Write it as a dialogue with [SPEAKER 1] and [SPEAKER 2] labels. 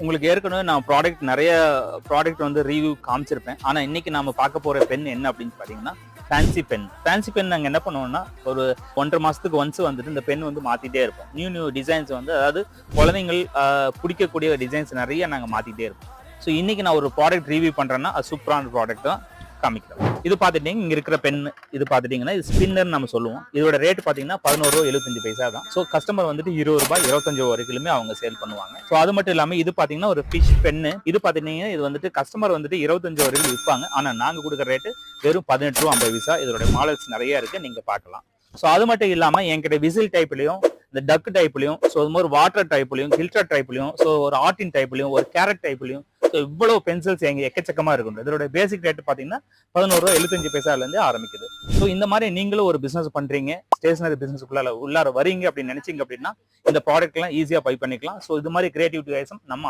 [SPEAKER 1] உங்களுக்கு ஏற்கனவே நான் நிறைய ப்ராடக்ட் வந்து ரிவ்யூ காமிச்சிருப்பேன். ஆனா இன்னைக்கு நாம பார்க்க போற பென் என்ன அப்படின்னு பாத்தீங்கன்னா ஃபேன்சி பென் நாங்க என்ன பண்ணுவோம்னா ஒரு 1.5 மாசத்துக்கு ஒன்ஸ் வந்துட்டு இந்த பென் வந்து மாத்திட்டே இருப்போம். நியூ டிசைன்ஸ் வந்து அதாவது குழந்தைங்கள் பிடிக்கக்கூடிய டிசைன்ஸ் நிறைய நாங்க மாத்திட்டே இருப்போம். ஸோ இன்னைக்கு நான் ஒரு ப்ராடக்ட் ரிவ்யூ பண்றேன்னா அது சூப்பரான ப்ராடக்ட் தான் காமிக்கிறோம். இது பாத்துட்டீங்க இங்க இருக்கிற பென் இது பாத்துட்டீங்கன்னா இது ஸ்பின்னர் நம்ம சொல்லுவோம். இதோட ரேட் பாத்தீங்கன்னா ₹11.75 தான். ஸோ கஸ்டமர் வந்துட்டு ₹20 ₹25 வரைக்குமே அவங்க சேல் பண்ணுவாங்க. ஸோ அது மட்டும் இல்லாம இது பாத்தீங்கன்னா ஒரு ஃபிஷ் பென்னு. இது பாத்தீங்கன்னா இது வந்துட்டு கஸ்டமர் வந்துட்டு 25 வரைக்கும் விற்பாங்க. ஆனா நாங்க கொடுக்குற ரேட்டு வெறும் ₹18.50. இதோட மாடல்ஸ் நிறைய இருக்கு, நீங்க பார்க்கலாம். ஸோ அது மட்டும் இல்லாம என்கிட்ட விசில் டைப்லயும் இந்த டக் டைப்லயும் ஸோ இது மாதிரி வாட்டர் டைப்லயும் கில்டர் டைப்லயும் ஸோ ஒரு ஆர்டின் டைப்லயும் ஒரு கேரட் டைப்லயும் ஸோ இவ்வளவு பென்சில்ஸ் எங்க எக்கச்சக்கமா இருக்கும். இதோட பேசிக் ரேட் பாத்தீங்கன்னா ₹11.75 ஆரம்பிக்குது. ஸோ இந்த மாதிரி நீங்களும் ஒரு பிசினஸ் பண்றீங்க, ஸ்டேஷனரி பிசினஸ் உள்ளார வரீங்க அப்படின்னு நினைச்சீங்க அப்படின்னா இந்த ப்ராடக்ட் எல்லாம் ஈஸியா பை பண்ணிக்கலாம். ஸோ இது மாதிரி கிரியேட்டிவிட்டி நம்ம